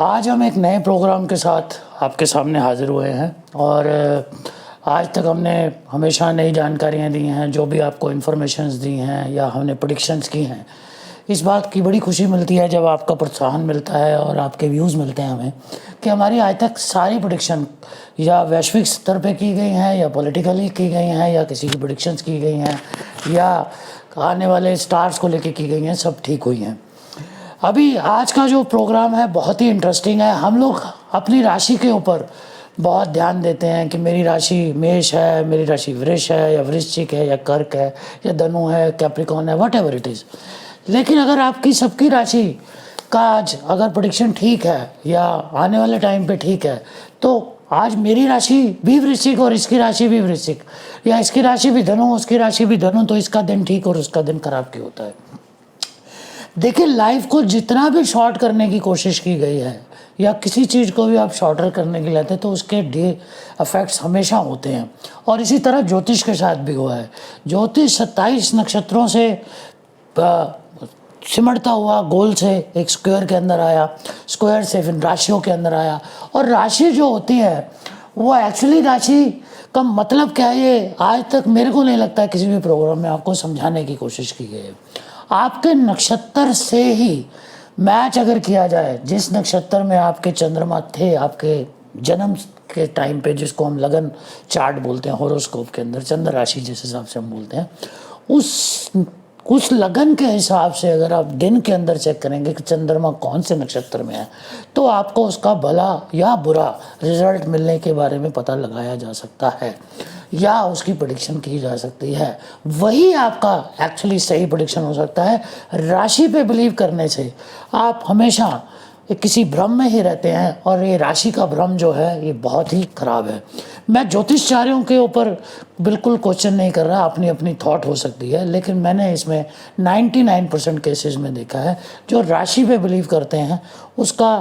आज हम एक नए प्रोग्राम के साथ आपके सामने हाज़िर हुए हैं और आज तक हमने हमेशा नई जानकारियाँ दी हैं, जो भी आपको इन्फॉर्मेशंस दी हैं या हमने प्रेडिक्शंस की हैं। इस बात की बड़ी खुशी मिलती है जब आपका प्रोत्साहन मिलता है और आपके व्यूज़ मिलते हैं हमें कि हमारी आज तक सारी प्रेडिक्शन या वैश्विक स्तर पे की गई हैं या पॉलिटिकली की गई हैं या किसी की प्रेडिक्शंस की गई हैं या आने वाले स्टार्स को लेके की गई हैं, सब ठीक हुई हैं। अभी आज का जो प्रोग्राम है बहुत ही इंटरेस्टिंग है। हम लोग अपनी राशि के ऊपर बहुत ध्यान देते हैं कि मेरी राशि मेष है, मेरी राशि वृष है या वृश्चिक है या कर्क है या धनु है, कैप्रिकॉर्न है, वट एवर इट इज़। लेकिन अगर आपकी सबकी राशि का आज अगर प्रेडिक्शन ठीक है या आने वाले टाइम पे ठीक है, तो आज मेरी राशि भी वृश्चिक और इसकी राशि भी वृश्चिक या इसकी राशि भी धनु उसकी राशि भी धनु, तो इसका दिन ठीक और उसका दिन खराब क्यों होता है। देखिए, लाइफ को जितना भी शॉर्ट करने की कोशिश की गई है या किसी चीज़ को भी आप शॉर्टर करने के लिए आते हैं तो उसके इफेक्ट्स हमेशा होते हैं। और इसी तरह ज्योतिष के साथ भी हुआ है। ज्योतिष 27 नक्षत्रों से सिमटता हुआ गोल से एक स्क्वायर के अंदर आया, स्क्वायर से फिर राशियों के अंदर आया। और राशि जो होती है वो एक्चुअली राशि का मतलब क्या है, ये आज तक मेरे को नहीं लगता है किसी भी प्रोग्राम में आपको समझाने की कोशिश की गई है। आपके नक्षत्र से ही मैच अगर किया जाए, जिस नक्षत्र में आपके चंद्रमा थे आपके जन्म के टाइम पे, जिसको हम लगन चार्ट बोलते हैं होरोस्कोप के अंदर, चंद्र राशि जिस हिसाब से हम बोलते हैं, उस लगन के हिसाब से अगर आप दिन के अंदर चेक करेंगे कि चंद्रमा कौन से नक्षत्र में है, तो आपको उसका भला या बुरा रिजल्ट मिलने के बारे में पता लगाया जा सकता है या उसकी प्रेडिक्शन की जा सकती है। वही आपका एक्चुअली सही प्रेडिक्शन हो सकता है। राशि पे बिलीव करने से आप हमेशा किसी भ्रम में ही रहते हैं और ये राशि का भ्रम जो है ये बहुत ही ख़राब है। मैं ज्योतिषचार्यों के ऊपर बिल्कुल क्वेश्चन नहीं कर रहा, अपनी अपनी थॉट हो सकती है, लेकिन मैंने इसमें 99% केसेस में देखा है जो राशि पे बिलीव करते हैं उसका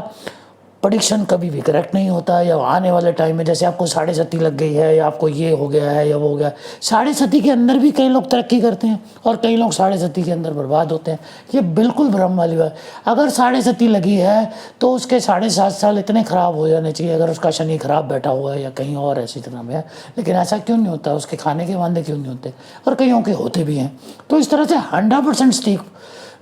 प्रेडिक्शन कभी भी करेक्ट नहीं होता। या आने वाले टाइम में जैसे आपको 7.5 लग गई है या आपको ये हो गया है या वो हो गया, 7.5 के अंदर भी कई लोग तरक्की करते हैं और कई लोग 7.5 के अंदर बर्बाद होते हैं। ये बिल्कुल भ्रम वाली बात। अगर 7.5 लगी है तो उसके 7.5 साल इतने ख़राब हो जाने चाहिए अगर उसका शनि खराब बैठा हुआ है या कहीं और ऐसी तरह में है। लेकिन ऐसा क्यों नहीं होता, उसके खाने के वादे क्यों नहीं होते, और कईयों के होते भी हैं। तो इस तरह से 100% सटीक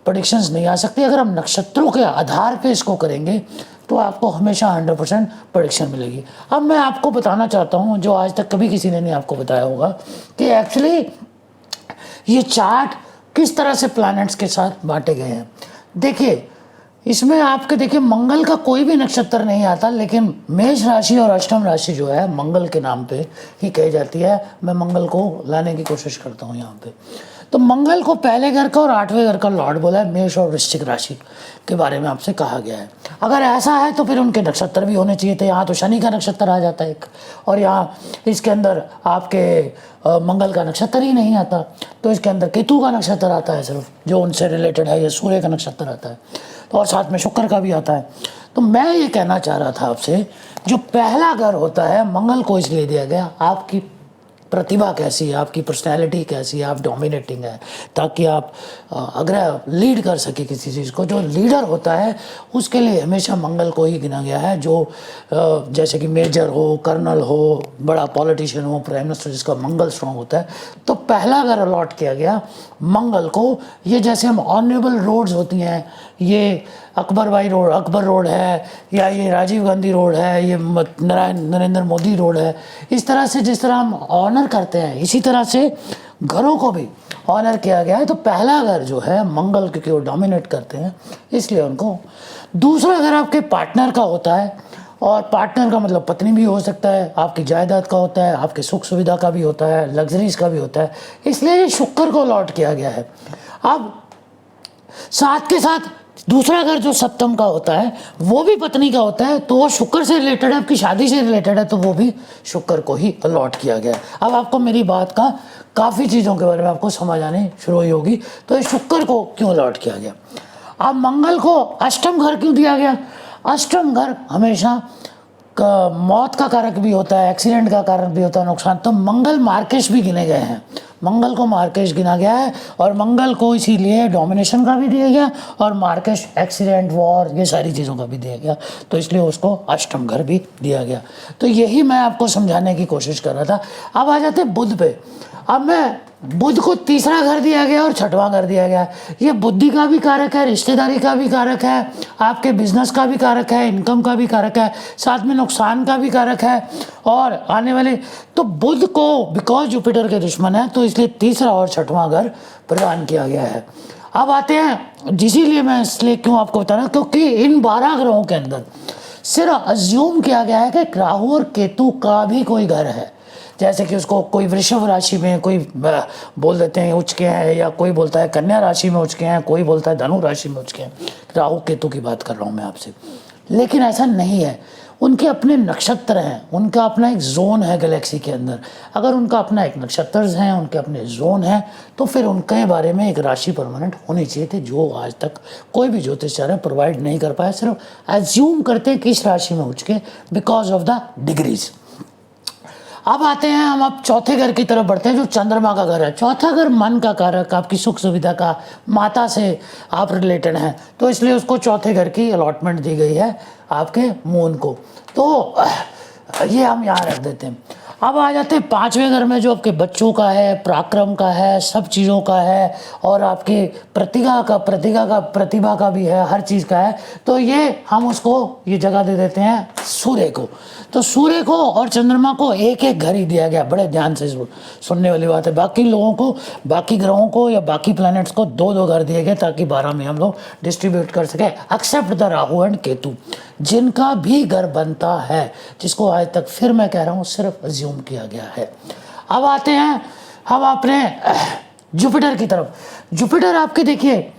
प्रेडिक्शंस नहीं आ सकती। अगर हम नक्षत्रों के आधार पे इसको करेंगे तो आपको हमेशा 100% प्रेडिक्शन मिलेगी। अब मैं आपको बताना चाहता हूँ जो आज तक कभी किसी ने नहीं आपको बताया होगा कि एक्चुअली ये चार्ट किस तरह से प्लैनेट्स के साथ बांटे गए हैं। देखिए, इसमें आपके देखिए मंगल का कोई भी नक्षत्र नहीं आता, लेकिन मेष राशि और अष्टम राशि जो है मंगल के नाम पे ही कही जाती है। मैं मंगल को लाने की कोशिश करता हूँ यहाँ पे। तो मंगल को पहले घर का और 8वें घर का लॉर्ड बोला है। मेष और वृश्चिक राशि के बारे में आपसे कहा गया है। अगर ऐसा है तो फिर उनके नक्षत्र भी होने चाहिए थे। यहाँ तो शनि का नक्षत्र आ जाता है एक, और यहाँ इसके अंदर आपके मंगल का नक्षत्र ही नहीं आता, तो इसके अंदर केतु का नक्षत्र आता है सिर्फ, जो उनसे रिलेटेड है, या सूर्य का नक्षत्र आता है, तो और साथ में शुक्र का भी आता है। तो मैं ये कहना चाह रहा था आपसे, जो पहला घर होता है मंगल को इसलिए दिया गया, आपकी प्रतिभा कैसी है, आपकी पर्सनैलिटी कैसी है, आप डोमिनेटिंग है, ताकि आप अगर लीड कर सके किसी चीज़ को। जो लीडर होता है उसके लिए हमेशा मंगल को ही गिना गया है, जो जैसे कि मेजर हो, कर्नल हो, बड़ा पॉलिटिशियन हो, प्राइम मिनिस्टर, जिसका मंगल स्ट्रॉन्ग होता है। तो पहला घर अलॉट किया गया मंगल को। ये जैसे हम ऑनरेबल रोड्स होती हैं, ये अकबर रोड है, या ये राजीव गांधी रोड है, ये नरेंद्र मोदी रोड है, इस तरह से जिस तरह हम ऑनर करते हैं, इसी तरह से घरों को भी ऑनर किया गया है। तो पहला घर जो है मंगल, क्योंकि वो डोमिनेट करते हैं इसलिए उनको। दूसरा घर आपके पार्टनर का होता है, और पार्टनर का मतलब पत्नी भी हो सकता है, आपकी जायदाद का होता है, आपके सुख सुविधा का भी होता है, लग्जरीज का भी होता है, इसलिए शुक्र को अलॉट किया गया है। अब साथ के साथ दूसरा घर जो सप्तम का होता है वो भी पत्नी का होता है, तो वो शुक्र से रिलेटेड है, आपकी शादी से रिलेटेड है, तो वो भी शुक्र को ही अलॉट किया गया है। अब आपको मेरी बात का काफ़ी चीज़ों के बारे में आपको समझ आने शुरू हुई होगी। तो ये शुक्र को क्यों अलॉट किया गया। अब मंगल को अष्टम घर क्यों दिया गया। अष्टम घर हमेशा मौत का कारक भी होता है, एक्सीडेंट का कारक भी होता है, नुकसान। तो मंगल मार्केश भी गिने गए हैं। मंगल को मार्केश गिना गया है और मंगल को इसीलिए डोमिनेशन का भी दिया गया और मार्केश एक्सीडेंट वॉर ये सारी चीज़ों का भी दिया गया, तो इसलिए उसको अष्टम घर भी दिया गया। तो यही मैं आपको समझाने की कोशिश कर रहा था। अब आ जाते बुध पे। अब मैं बुध को तीसरा घर दिया गया और छठवां घर दिया गया। ये बुद्धि का भी कारक है, रिश्तेदारी का भी कारक है, आपके बिजनेस का भी कारक है, इनकम का भी कारक है, साथ में नुकसान का भी कारक है और आने वाले। तो बुध को बिकॉज जुपिटर के दुश्मन है तो इसलिए तीसरा और छठवां घर प्रदान किया गया है। अब आते हैं, जिसीलिए मैं इसलिए क्यों आपको बता रहा हूँ, क्योंकि इन 12 ग्रहों के अंदर सिर्फ अज्यूम किया गया है कि राहु और केतु का भी कोई घर है। जैसे कि उसको कोई वृषभ राशि में कोई बोल देते हैं उच्च के हैं, या कोई बोलता है कन्या राशि में उच्च के हैं, कोई बोलता है धनु राशि में उच्च के हैं। राहु केतु की बात कर रहा हूँ मैं आपसे, लेकिन ऐसा नहीं है। उनके अपने नक्षत्र हैं, उनका अपना एक जोन है गैलेक्सी के अंदर। अगर उनका अपना एक नक्षत्र है, उनके अपने जोन है, तो फिर उनके बारे में एक राशि परमानेंट होनी चाहिए थी, जो आज तक कोई भी ज्योतिषाचार्य प्रोवाइड नहीं कर पाया। सिर्फ एज्यूम करते हैं कि इस राशि में उच्च के बिकॉज ऑफ द डिग्रीज। अब आते हैं हम, अब चौथे घर की तरफ बढ़ते हैं जो चंद्रमा का घर है। चौथा घर मन का कारक, आपकी सुख सुविधा का, माता से आप रिलेटेड हैं, तो इसलिए उसको चौथे घर की अलॉटमेंट दी गई है आपके मून को। तो ये हम यहाँ रख देते हैं। अब आ जाते हैं पांचवें घर में जो आपके बच्चों का है, पराक्रम का है, सब चीज़ों का है और आपके प्रतिभा का भी है, हर चीज़ का है। तो ये हम उसको ये जगह दे देते हैं सूर्य को। तो सूर्य को और चंद्रमा को एक एक घर ही दिया गया। बड़े ध्यान से सुनने वाली बात है। बाकी लोगों को, बाकी ग्रहों को या बाकी प्लैनेट्स को दो दो घर दिए गए ताकि 12 में हम लोग डिस्ट्रीब्यूट कर सके, except the Rahu and Ketu, जिनका भी घर बनता है, जिसको आज तक फिर मैं कह रहा हूँ सिर्फ अज्यूम किया गया है। अब आते हैं हम अपने जुपिटर की तरफ। जुपिटर आपके देखिए,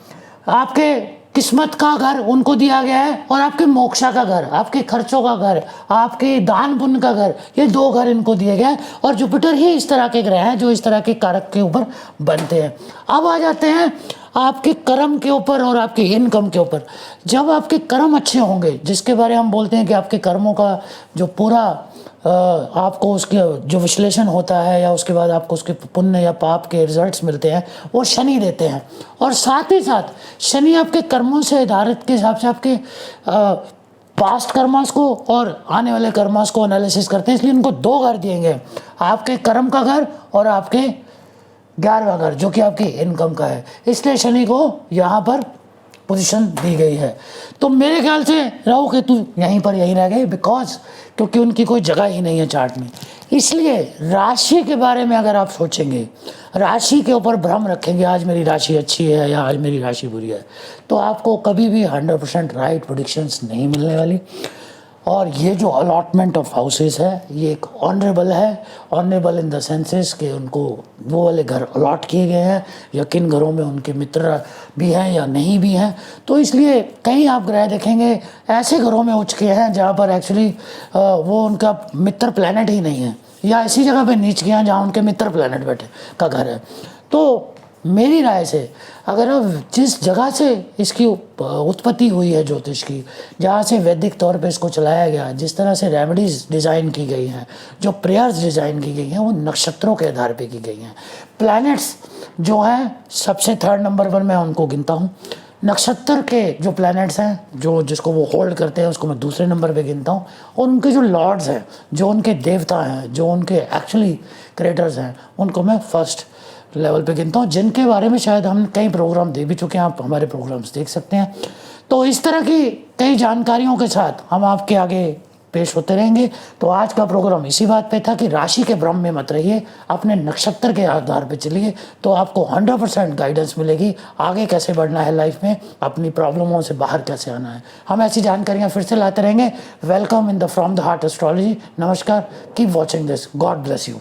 आपके किस्मत का घर उनको दिया गया है और आपके मोक्षा का घर, आपके खर्चों का घर, आपके दान पुण्य का घर, ये दो घर इनको दिए गए हैं। और जुपिटर ही इस तरह के ग्रह हैं जो इस तरह के कारक के ऊपर बनते हैं। अब आ जाते हैं आपके कर्म के ऊपर और आपके इनकम के ऊपर। जब आपके कर्म अच्छे होंगे, जिसके बारे हम बोलते हैं कि आपके कर्मों का जो पूरा आपको उसके जो विश्लेषण होता है या उसके बाद आपको उसके पुण्य या पाप के रिजल्ट्स मिलते हैं, वो शनि देते हैं। और साथ ही साथ शनि आपके कर्मों से आधारित के हिसाब से आपके पास्ट कर्मास को और आने वाले कर्मास को एनालिसिस करते हैं। इसलिए इनको दो घर दिए गए, आपके कर्म का घर और आपके 11वां घर जो कि आपकी इनकम का है। इसलिए शनि को यहाँ पर पोजीशन दी गई है। तो मेरे ख्याल से राहु केतु यहीं पर यहीं रह गए, बिकॉज क्योंकि उनकी कोई जगह ही नहीं है चार्ट में। इसलिए राशि के बारे में अगर आप सोचेंगे, राशि के ऊपर भ्रम रखेंगे, आज मेरी राशि अच्छी है या आज मेरी राशि बुरी है, तो आपको कभी भी 100% राइट प्रेडिक्शंस नहीं मिलने वाली। और ये जो अलॉटमेंट ऑफ हाउसेस है ये एक ऑनरेबल है, ऑनरेबल इन द सेंसेस कि उनको वो वाले घर अलॉट किए गए हैं, या किन घरों में उनके मित्र भी हैं या नहीं भी हैं। तो इसलिए कहीं आप ग्रह देखेंगे ऐसे घरों में उच्च के हैं जहाँ पर एक्चुअली वो उनका मित्र प्लैनेट ही नहीं है, या ऐसी जगह पे नीच के हैं जहाँ उनके मित्र प्लैनेट बैठे का घर है। तो मेरी राय से अगर अब जिस जगह से इसकी उत्पत्ति हुई है ज्योतिष की, जहाँ से वैदिक तौर पे इसको चलाया गया, जिस तरह से रेमेडीज डिज़ाइन की गई हैं, जो प्रेयर्स डिज़ाइन की गई हैं, वो नक्षत्रों के आधार पे की गई हैं। प्लैनेट्स जो हैं सबसे 3rd नंबर पर मैं उनको गिनता हूँ। नक्षत्र के जो प्लैनेट्स हैं जो जिसको वो होल्ड करते हैं उसको मैं दूसरे नंबर पे गिनता हूँ। और उनके जो लॉर्ड्स हैं, जो उनके देवता हैं, जो उनके एक्चुअली क्रिएटर्स हैं, उनको मैं फर्स्ट लेवल पे गिनता हूँ, जिनके बारे में शायद हम कई प्रोग्राम दे भी चुके हैं, आप हमारे प्रोग्राम्स देख सकते हैं। तो इस तरह की कई जानकारियों के साथ हम आपके आगे पेश होते रहेंगे। तो आज का प्रोग्राम इसी बात पे था कि राशि के भ्रम में मत रहिए, अपने नक्षत्र के आधार पे चलिए, तो आपको 100% गाइडेंस मिलेगी आगे कैसे बढ़ना है लाइफ में, अपनी प्रॉब्लमों से बाहर कैसे आना है। हम ऐसी जानकारियाँ फिर से लाते रहेंगे। Welcome in the from the heart astrology. नमस्कार, keep watching this, God bless you.